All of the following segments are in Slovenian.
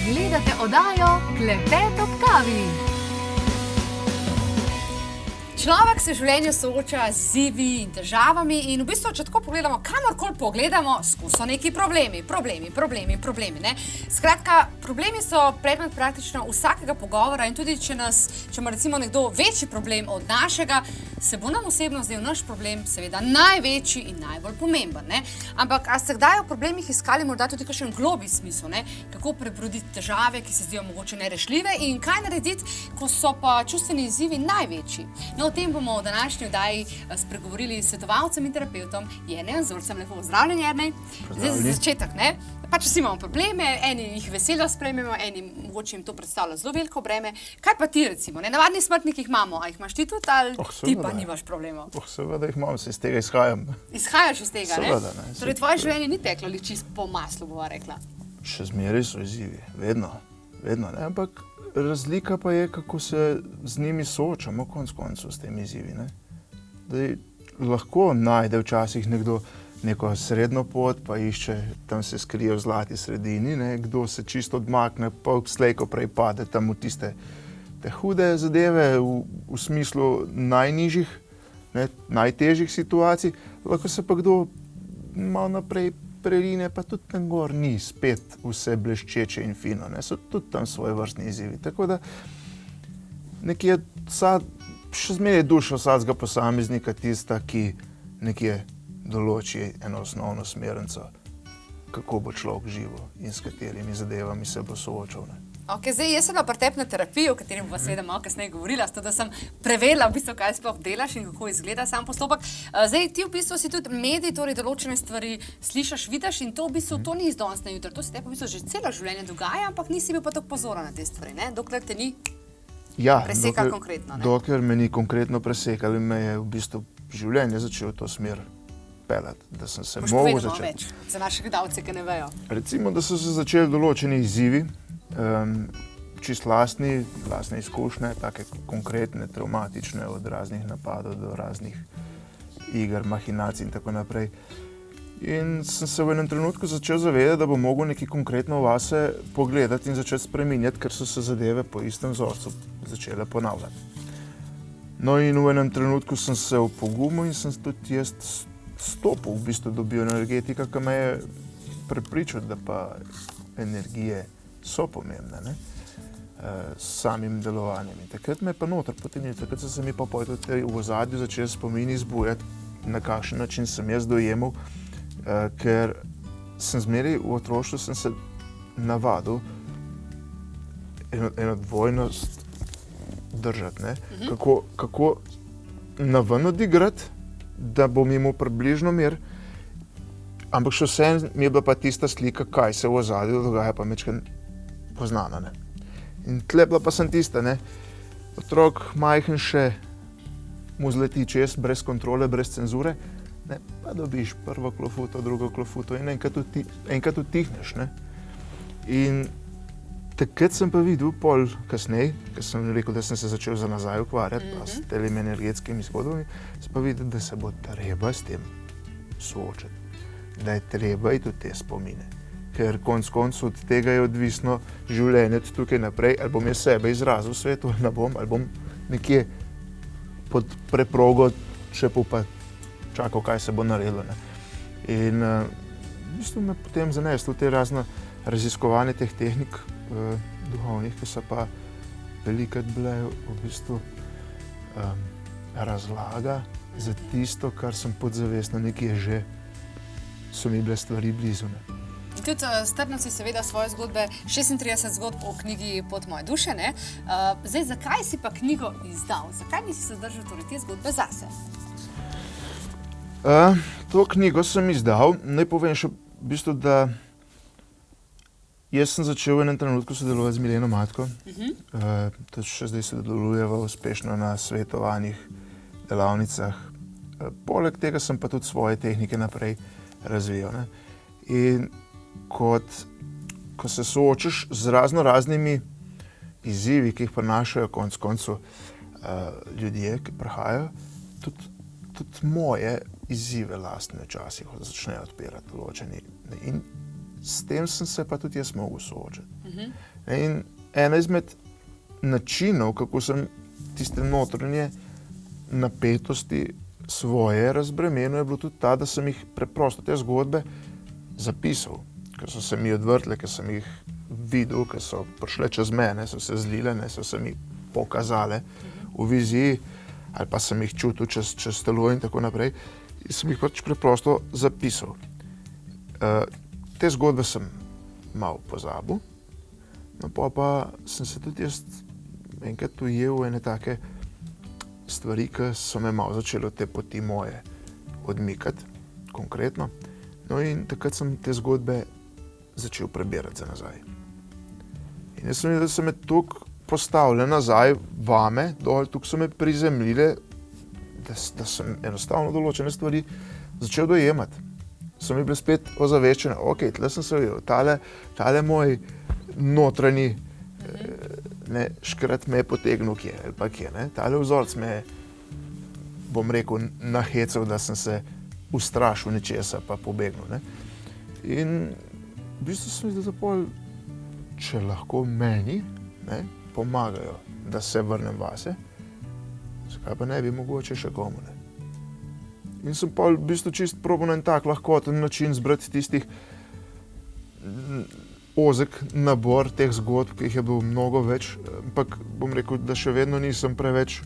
Gledate oddajo Klepet ob kavi. Človek se v življenju sooča z izzivi in težavami in v bistvu, če tako pogledamo, kamorkoli pogledamo, so neki problemi. Ne? Skratka, problemi so predmet praktično vsakega pogovora in tudi, če ima recimo nekdo večji problem od našega, se bo nam osebno zdel naš problem seveda največji in najbolj pomemben. Ne? Ampak, a ste kdaj o problemih iskali morda tudi kakšen globlji smisel, ne? Kako prebroditi težave, ki se zdijo mogoče nerešljive in kaj narediti, ko so pa čustveni izzivi največji? No, o tem bomo v današnji oddaji spregovorili s svetovalcem in terapeutom Jernejem Zorcem. Lepo pozdravljen, Jernej. Zdaj za začetek, ne? Pač vsi imamo probleme, eni jih veselo sprejmemo, eni mogoče jim to predstavlja zelo veliko breme. Kaj pa ti recimo? Navadni smrtnik jih imamo, a jih imaš ti tudi ali ti pa nimaš problemov? Seveda jih imam, se iz tega izhajam. Izhajaš iz tega, ne? Seveda, ne. Torej tvoje življenje ni teklo li čisto po maslu, bova rekla. Še zmeraj so izzivi, vedno, ne, ampak razlika pa je, kako se z njimi soočamo konec koncev s temi izzivi, ne. Daj, lahko najde včasih nekdo neko srednjo pot, pa išče, tam se skrije v zlati sredini, ne, kdo se čisto odmakne, pa slej ko prej pade tam v tiste te hude zadeve, v smislu najnižjih, ne, najtežjih situacij, lahko se pa kdo malo naprej prerine, pa tudi tam gor ni spet vse bleščeče in fino, ne, so tudi tam svoje vrstni izzivi, tako da nekje še zmeraj duša vsakega posameznika tista, ki nekje določi eno osnovno smernico, kako bo človek živel in s katerimi zadevami se bo soočal. Ne. Ok, zdaj jaz sem na pretepna terapija, o katerem bova seveda malo kasneje govorila, zato da sem preverila, v bistvu, kaj sploh delaš in kako izgleda sam postopek. Zdaj ti v bistvu si tudi medij, torej določene stvari slišiš, vidiš in to v bistvu to ni iz danes na jutri, to se te pa v bistvu že celo življenje dogaja, ampak nisi bil pa tako pozoren na te stvari, ne? Dokler te ni presekal konkretno, ne? Dokler me ni konkretno presekal in me je v bistvu življenje začelo v to smer peljati, da sem se mogel začeti. Boš povedal več za naše gledalce, ki ne vejo. Recimo, da so se začeli določeni izzivi, čisto lastne izkušnje, take konkretne, traumatične, od raznih napadov do raznih iger, mahinacij in tako naprej. In sem se v enem trenutku začel zavedati, da bom mogel nekaj konkretno vase pogledati in začeti spreminjati, ker so se zadeve po istem vzorcu začele ponavljati. No in v enem trenutku sem se opogumil in sem tudi jaz stopil, v bistvu dobil energetika, ki me je prepričal, da pa energije so pomembne, ne, s samim delovanjem. In takrat me je pa noter potegnil, takrat so se mi pa tudi v ozadju začeli spomini zbujati, na kakšen način sem jaz dojemal, ker sem zmeraj v otroštvu sem se navadil eno dvojnost držati, ne, kako naven odigrati, da bom imel približno mir, ampak še vseeno mi je bila pa tista slika, kaj se v ozadju dogaja, pa majčkeno poznana, ne. In tle bila pa sem tista, ne, otrok majhen še mu zleti čez, brez kontrole, brez cenzure, ne, pa dobiš prvo klofuto, drugo klofuto in enkrat utihneš, ne. In takrat sem pa videl pol kasneje, ker sem rekel, da sem se začel za nazaj ukvarjati, pa s temi energetskimi zgodbami, sem pa videl, da se bo treba s tem soočati, da je treba iti v te spomine. Ker konec koncev od tega je odvisno življenje tukaj naprej, ali bom jaz sebe izrazil v svetu, ali ne bom, ali bom nekje pod preprogo čepel pa čakal, kaj se bo naredilo, ne. In v bistvu me potem zaneslo te razne raziskovanje teh tehnik duhovnih, ki so pa velikokrat bile v bistvu razlaga za tisto, kar sem podzavestno nekje že so mi bile stvari blizu, ne. In tudi strnil si seveda svoje zgodbe, 36 zgodb o knjigi Pot moje duše, ne? Zdaj, zakaj si pa knjigo izdal? Zakaj nisi se zdržal torej te zgodbe zase? To knjigo sem izdal, naj povem še v bistvu, da jaz sem začel v enem trenutku sodelovati z Mileno Matko, tudi še zdaj sodelujeva uspešno na svetovanjih, delavnicah. Poleg tega sem pa tudi svoje tehnike naprej razvijal, ne. In ko se soočaš z raznimi izzivi, ki jih prinašajo konec koncev ljudje, ki prihajajo, tudi moje izzive lastne včasih začnejo odpirati določeni. In s tem sem se pa tudi jaz mogel soočiti. In ena izmed načinov, kako sem tiste notranje napetosti svoje razbremenil, je bilo tudi ta, da sem jih preprosto te zgodbe zapisal, ker so se mi odvrtle, ker sem jih videl, ker so prišle čez mene, so se zlile, so se mi pokazale v viziji, ali pa sem jih čutil čez telo in tako naprej. In sem jih pač preprosto zapisal. Te zgodbe sem malo pozabil, no pa sem se tudi jaz enkrat ujel v ene take stvari, ki so me malo začelo te poti moje odmikati, konkretno. No in takrat sem te zgodbe začel prebirati za nazaj. In jaz sem videl, da so me tukaj postavile nazaj vame, dol, tukaj so me prizemljile, da sem enostavno določene stvari začel dojemati. So mi bile spet ozaveščene, ok, tle sem se videl, tale moj notranji škrat me je potegnil kje, ali pa kje, tale vzorc me je, bom rekel, nahecal, da sem se ustrašil nečesa, pa pobegnil. In v bistvu sem videl, da pol, če lahko meni pomagajo, da se vrnem vase, zakaj pa ne bi mogoče še komu. In sem pol v bistvu čist probal na en tak lahkoten način zbrati tistih ozek nabor teh zgodb, ki jih je bilo mnogo več, ampak bom rekel, da še vedno nisem preveč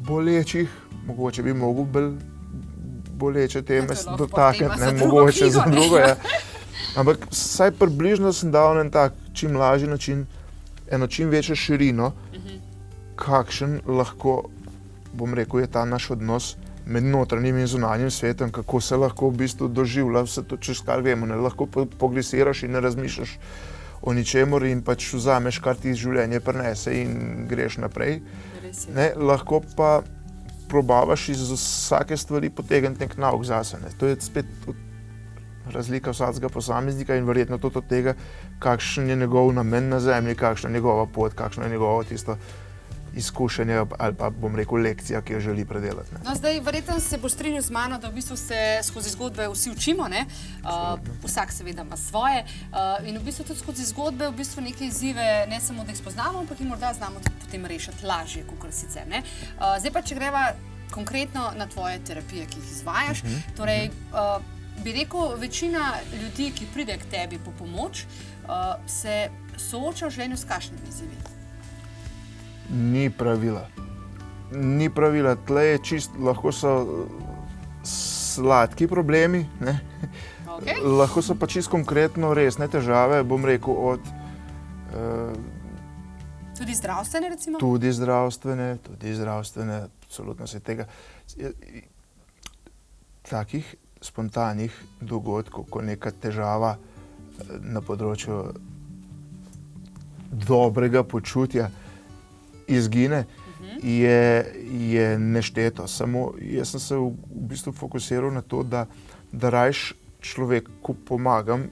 bolečih, mogoče bi mogel bolj boleče teme dotakniti, mogoče za drugo, ja. Ampak vsaj približno sem dal na en tak čim lažji način, eno čim večjo širino, kakšen lahko, bom rekel, je ta naš odnos med notranjim in zunanjim svetom, kako se lahko v bistvu doživlja vse to, čez kar vemo, lahko poglisiraš in ne razmišljaš o ničemur in pač vzameš, kar ti življenje prinese in greš naprej. Lahko pa probavaš iz vsake stvari potegniti nek nauk zase. To je spet razlika vsakega posameznika in verjetno tudi od tega, kakšen je njegov namen na zemlji, kakšna je njegova pot, kakšno je njegovo tisto izkušenje ali pa, bom rekel, lekcija, ki jo želi predelati. No, zdaj, verjetno se boš strinjal z mano, da v bistvu se skozi zgodbe vsi učimo, vsak seveda ima svoje in v bistvu tudi skozi zgodbe v bistvu neke izzive ne samo, da jih spoznamo, ampak jih morda znamo tudi potem rešiti lažje, kakor sicer. Zdaj pa, če greva konkretno na tvoje terapije, ki jih izvajaš, torej, bi rekel, večina ljudi, ki pride k tebi po pomoč, se sooča v življenju s kakšnimi izzivi? Ni pravila. Ni pravila. Tle je čist, lahko so sladki problemi, lahko so pa čist konkretno resne težave, bom rekel, od... Tudi zdravstvene, recimo? Tudi zdravstvene, absolutno se tega. Takih spontanih dogodkov, ko neka težava na področju dobrega počutja izgine, je nešteto. Samo jaz sem se v bistvu fokusiral na to, da rajš človeku pomagam,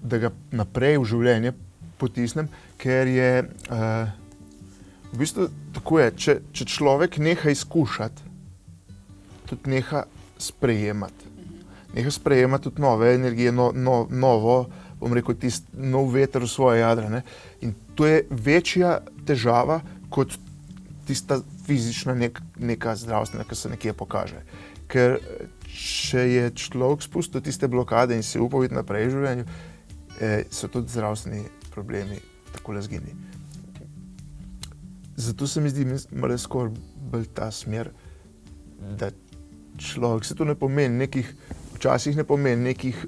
da ga naprej v življenje potisnem, ker je v bistvu tako je, če človek neha izkušati, tudi neha sprejemati. Neha sprejemati tudi nove energije, novo, bom rekel, tisti nov veter v svoje jadra. In to je večja težava kot tista fizična neka zdravstvena, ki se nekje pokaže. Ker če je človek spustil tiste blokade in se upal iti naprej v življenju, so tudi zdravstveni problemi takole zginili. Zato se mi zdi, malo skoraj bolj ta smer, da človek, se to ne pomeni nekih, včasih ne pomeni nekih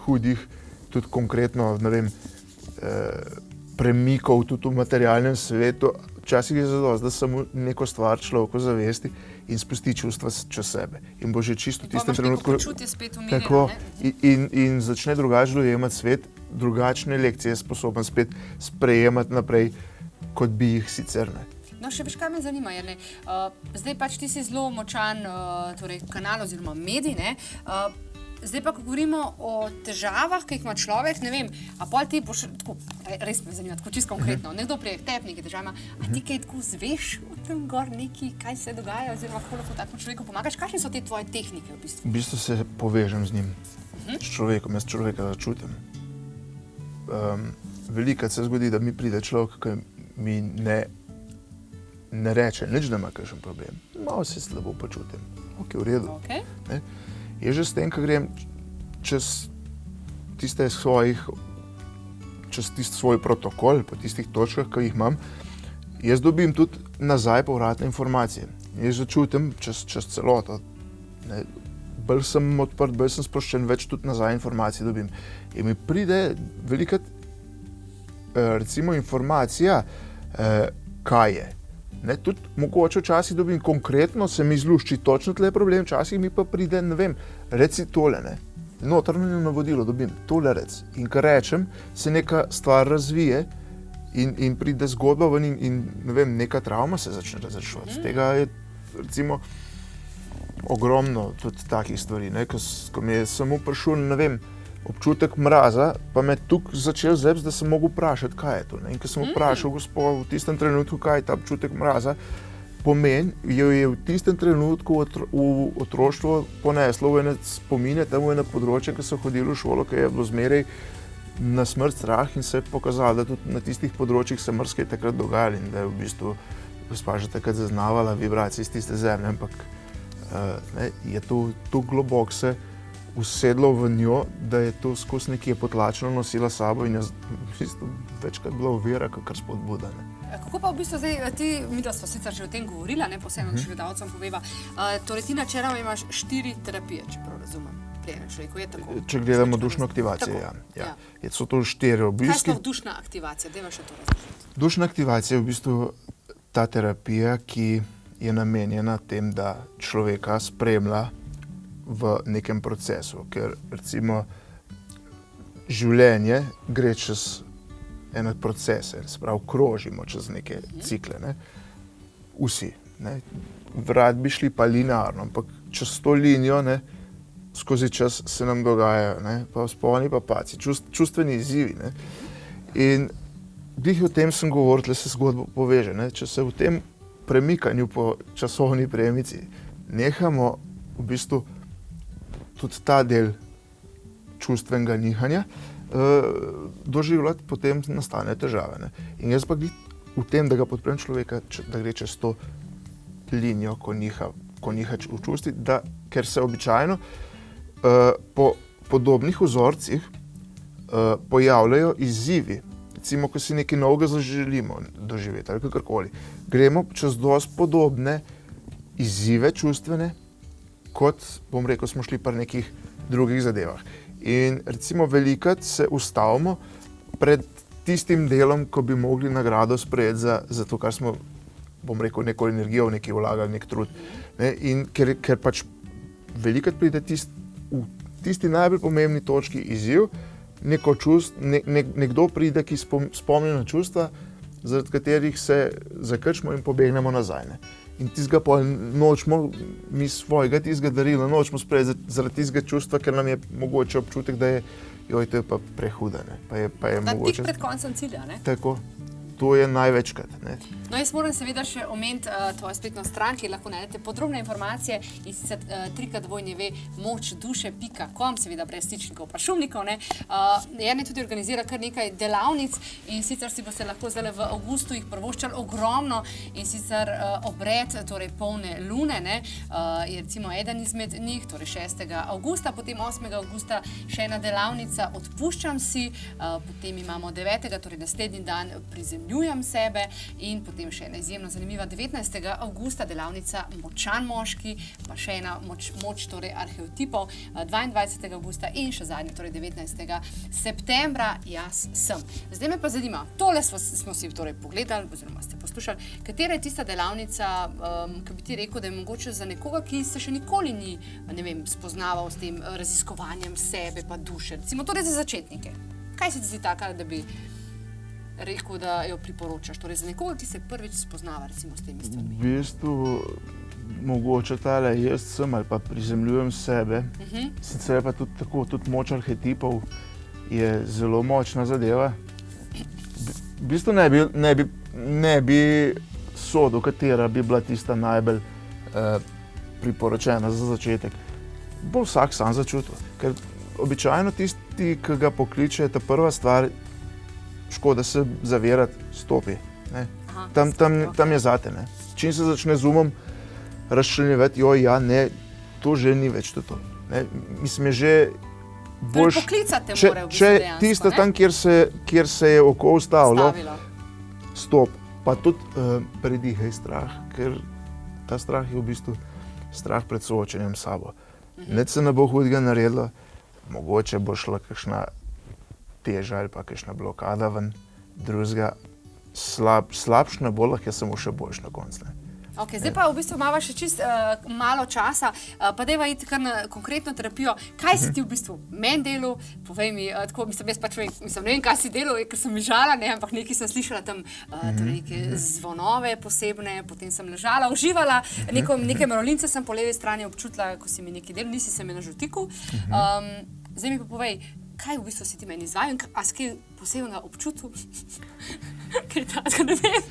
hudih, tudi konkretno, ne vem, premikov tudi v materialnem svetu. Včasih je zadosti, da samo neko stvar človeku zavesti in spusti čustva čez sebe. In bo že čisto v tistem trenutku... Pa imaš neko počutje spet umirjeno, in začne drugače dojemati svet, drugačne lekcije je sposoben spet sprejemati naprej, kot bi jih sicer ne. No, še veš, kaj me zanima, Jernej. Zdaj pač ti si zelo močan kanal oziroma medij, Zdaj pa, ko govorimo o težavah, ki jih ima človek, ne vem, a pol ti boš, tako, res me zanima, tako čisto konkretno, nekdo prije k tebi, nekaj težava ima, a ti kaj tako zveš o tam gor neki, kaj se dogaja, oziroma kako lahko takemu človeku pomagaš? Kakšne so te tvoje tehnike v bistvu? V bistvu se povežem z njim, s človekom, jaz človeka začutim. Velikokrat se zgodi, da mi pride človek, ki mi ne reče nič, da ima kakšen problem. Malo se slabo počutim. Ok, v redu. Okay. Ne? Je že s tem, ko grem čez tisti svoj protokol, po tistih točkah, ki jih imam, jaz dobim tudi nazaj povratne informacije. Jaz začutim čez celoto. Ne? Bolj sem odprt, bolj sem sproščen, več tudi nazaj informacije dobim. In mi pride velikokrat recimo informacija, kaj je. Ne, tudi mogoče včasih dobim konkretno, se mi zlušči točno tle problem, včasih mi pa pride, ne vem, reci tole, ne. Notranje navodilo dobim, tole rec. In ko rečem, se neka stvar razvije in pride zgodba ven in ne vem, neka travma se začne razreševati. Tega je recimo ogromno tudi takih stvari, ne, ko mi je samo prišel, ne vem, občutek mraza, pa me tukaj začel zebst, da sem mogel vprašati, kaj je to. Ne? In ko sem vprašal gospod v tistem trenutku, kaj je ta občutek mraza, pomeni, jo je v tistem trenutku v otroštvo poneslo v ene spomine, tam v ene področje, ko so hodili v šolo, ki je bilo zmeraj na smrt strah in se je pokazalo, da tudi na tistih področjih se marsikaj takrat dogajalo in da je v bistvu gospa že takrat zaznavala vibracije iz tiste zemlje, ampak je to globoko se usedlo v njo, da je to skozi nekje potlačeno nosila sabo in je v bistvu večkrat bila ovira, kakor spodbuda. Kako pa v bistvu zdaj, midva sva sicer že o tem govorila, ne, posebno še gledalcem poveva, torej ti načeloma imaš 4 terapije, če prav razumem, pri enem človeku, je tako? Če gledamo dušno aktivacijo, ja. So to 4 obiski. Kaj je sploh dušna aktivacija? Dajva še to razložiti. Dušna aktivacija je v bistvu ta terapija, ki je namenjena tem, da človeka spremlja v nekem procesu, ker recimo življenje gre čez ene procese, se pravi, krožimo čez neke cikle, ne? Vsi, ne? Rad bi šli pa linearno, ampak čez to linijo, ne, skozi čas se nam dogajajo, ne, pa vzponi pa padci, čustveni izzivi, ne. In glih o tem sem govoril, tle se zgodba poveže, ne, če se v tem premikanju po časovni premici nehamo v bistvu tudi ta del čustvenega nihanja doživljati, potem nastane težave, ne. In jaz pa glih v tem, da ga podprem človeka, da gre čez to linijo, ko niha v čustvi, ker se običajno po podobnih vzorcih pojavljajo izzivi. Recimo, ko si nekaj novega želimo doživeti ali kakorkoli. Gremo čez dosti podobne izzive čustvene, kot, bom rekel, smo šli pri nekih drugih zadevah. In recimo velikokrat se ustavimo pred tistim delom, ko bi mogli nagrado sprejeti za to, kar smo, bom rekel, neko energijo v nekaj vlagali, nek trud. Ne? In ker pač velikokrat pride v tisti najbolj pomembni točki izziv, nekdo pride, ki spomni na čustva, zaradi katerih se zakrčimo in pobegnemo nazaj. Ne? In tistega pa nočemo, mi svojega tistega darila nočemo sprejeti zaradi tistega čustva, ker nam je mogoče občutek, da je, to je pa prehuda, ne. Pa je mogoče... Tik pred koncem cilja, ne? Tako. To je največkrat, ne. No, jaz moram seveda še omeniti tvojo spletno stran, kjer lahko najdete podrobne informacije in sicer www.močduše.com, seveda brez stičnikov pa šumnikov, ne. Jernej tudi organizira kar nekaj delavnic in sicer si boste lahko zdaj v avgustu jih prvoščali ogromno in sicer obred, torej polne lune, ne, je recimo eden izmed njih, torej 6. avgusta, potem 8. avgusta še ena delavnica Odpuščam si, potem imamo 9. torej naslednji dan Prizemljujem sebe in potem še ena izjemno zanimiva 19. avgusta delavnica Močan moški, pa še ena moč torej arheotipov 22. avgusta in še zadnji, torej 19. septembra Jaz sem. Zdaj me pa zanima, tole smo si torej pogledali, oziroma ste poslušali, katera je tista delavnica, ki bi ti rekel, da je mogoče za nekoga, ki se še nikoli ni, ne vem, spoznaval s tem raziskovanjem sebe pa duše, recimo torej za začetnike. Kaj se ti zdi taka, da bi rekel, da jo priporočaš? Torej za nekoga, ki se prvič spoznava recimo s temi stvarmi. V bistvu mogoče tale Jaz sem ali pa Prizemljujem sebe, sicer pa tudi tako, tudi moč arhetipov je zelo močna zadeva. V bistvu ne bi sodu, katera bi bila tista najbolj priporočena za začetek, bo vsak sam začutil. Ker običajno tisti, ki ga pokliče, ta prva stvar, škoda se zavirati, stopi. Ne? Tam je zate. Ne? Čim se začne z umom razčlenjevati, to že ni več to. Ne? Mislim, je že boljš, poklicate mora v bistvu če dejansko, tisto ne? tam, kjer se je oko ustavilo, stop. Pa tudi predihaj strah, ker ta strah je v bistvu strah pred soočenjem s sabo. Nič se ne bo hudega naredilo, mogoče bo šla kakšna teža ali pa kakšna blokada ven, drugega slabš ne bo, lahko je samo še boljš na koncu. Okay, zdaj pa v bistvu imamo še čist malo časa, pa dajva iti kar na konkretno terapijo. Kaj si ti v bistvu meni delal? Povej mi, tako, jaz pač ne vem, kaj si delal, ker sem ležala, ne, ampak nekaj sem slišala tam, torej neke zvonove posebne, potem sem ležala, uživala, neke mravljince sem po levi strani občutila, ko si mi nekaj delal, nisi se me nažutikal. Zdaj mi pa povej, kaj v bistvu si ti meni izvajal, a si kaj posebnega občutil? Kaj tako, ne vem.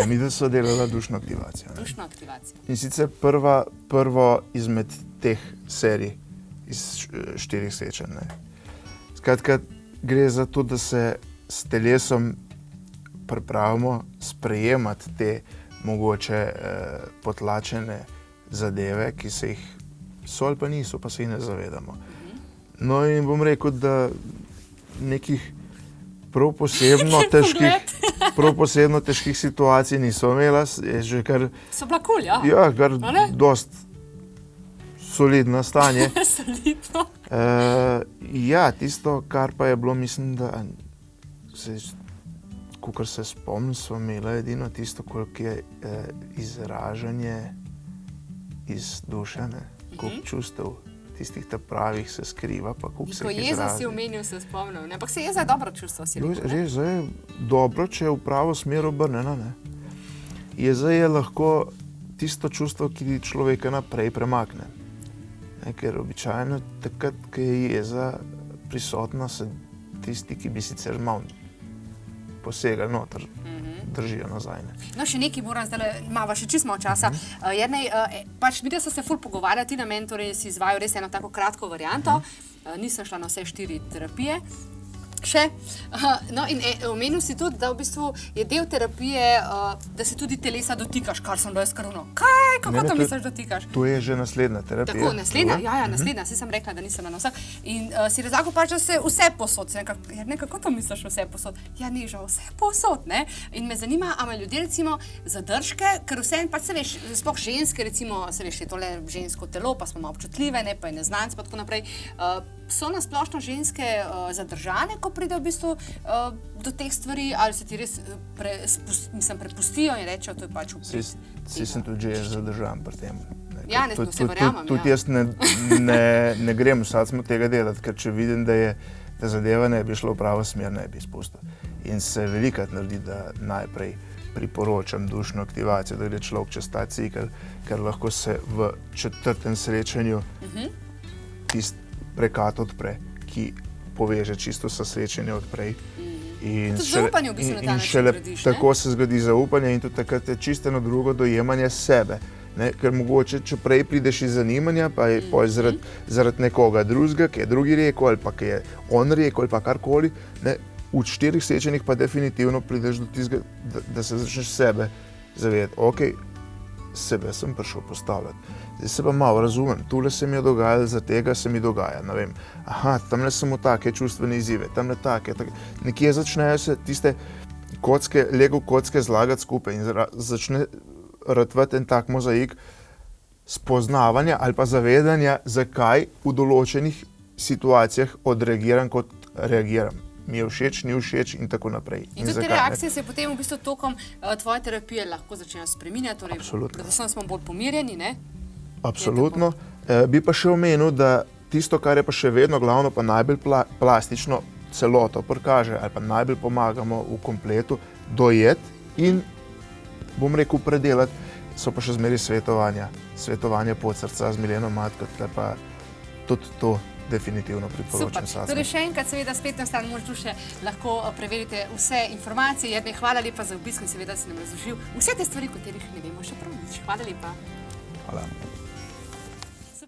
Mi da so delala dušno aktivacijo. Dušno aktivacijo. In sicer prvo izmed teh serij iz 4 srečanj. Skratka, gre za to, da se s telesom pripravimo sprejemati te mogoče potlačene zadeve, ki se jih so ali pa niso, pa se jih ne zavedamo. No in bom rekel, da nekih prav posebno težkih situacij niso imela, je že kar... So bila kul, ja? Ja, kar dost solidno stanje. Solidno. Ja, tisto, kar pa je bilo, mislim, da kakor se spomnim, smo imela edino tisto, koliko je izražanje iz duše, koliko čustev tistih pravih se skriva, pa koliko se jih izrazi. Ko jeza si omenil, se spomnil, ne? Ampak se jeza je dobro čustvo, si rekel, ne? Jeza je dobro, če je v pravo smer obrnjena, ne. Jeza je lahko tisto čustvo, ki človeka naprej premakne. Ne, ker običajno takrat, ko je jeza prisotna, se tisti, ki bi sicer malo posegali noter, držijo nazaj. Ne. No, še nekaj moram zdaj, imava še čisto malo časa. Jednej, pač mi, da so se ful pogovarjali, ti na meni, torej si izvajal res eno tako kratko varianto, nisem šla na vse 4 terapije, še. No in omenil si tudi, da v bistvu je del terapije, da se tudi telesa dotikaš, kar sem jaz kar ono. Kaj? Kako to misliš dotikaš? To je že naslednja terapija. Tako, naslednja? Ja, naslednja. Saj sem rekla, da nisem na vseh. In si razlagal pač, da se vse posod. Kako to misliš vse posod? Ja, ni že vse posod, ne? In me zanima, a me ljudje recimo zadržke, ker vse pač se veš, sploh ženske recimo, se veš, je tole žensko telo, pa smo malo občutljive, ne, pa je neznanc, pa tako naprej. So na splošno ženske zadržane, ko pride v bistvu do teh stvari, ali se ti res prepustijo in rečejo, to je pač uprit. Si sem tudi že zadržan pri tem. Ja, ne, se verjamem, ja. Tudi jaz ne grem vsad smo tega delati, ker če vidim, da zadeva ne bi šla v pravo smer, ne bi izpustil. In se velikrat naredi, da najprej priporočam dušno aktivacijo, da gre človek čez ta cikel, ker lahko se v 4. srečanju tisti prekat odpre, ki poveže čisto sa srečanje odprej. Tudi zaupanje v bistvu na ta način gradiš, ne? Tako se zgodi zaupanje in tudi takrat je čisto eno drugo dojemanje sebe. Ne? Ker mogoče, če prej prideš iz zanimanja, pa je zaradi nekoga drugega, ki je drugi rekel, ali pa ki je on rekel, ali pa karkoli, ne? V 4 srečanjih pa definitivno prideš do tistega, da se začneš sebe zavedati. Ok, sebe sem prišel postavljati. Zdaj se pa malo razumem, tule se mi je dogajalo, za tega se mi dogaja, ne vem. Aha, tamle samo take čustvene izzive, tamle take. Nekje začnejo se tiste Lego kocke zlagati skupaj in začne ratvati en tak mozaik spoznavanja ali pa zavedanja, zakaj v določenih situacijah odreagiram, kot reagiram. Mi je všeč, ni všeč in tako naprej. In tudi te reakcije se potem v bistvu tokom tvoje terapije lahko začnejo spreminjati, torej da smo bolj pomirjeni, ne? Absolutno. Bi pa še omenil, da tisto, kar je pa še vedno glavno, pa najbolj plastično celoto prikaže ali pa najbolj pomagamo v kompletu dojeti in, bom rekel, predelati, so pa še zmeri svetovanja. Svetovanje pod srca z Mileno Matko, tle pa tudi to definitivno priporočam. Torej še enkrat, seveda, spletno stran Moč duše lahko preverite vse informacije. Jernej, hvala lepa za obisk in seveda si nam razložil vse te stvari, o katerih ne vemo še prav nič. Hvala lepa. Hvala.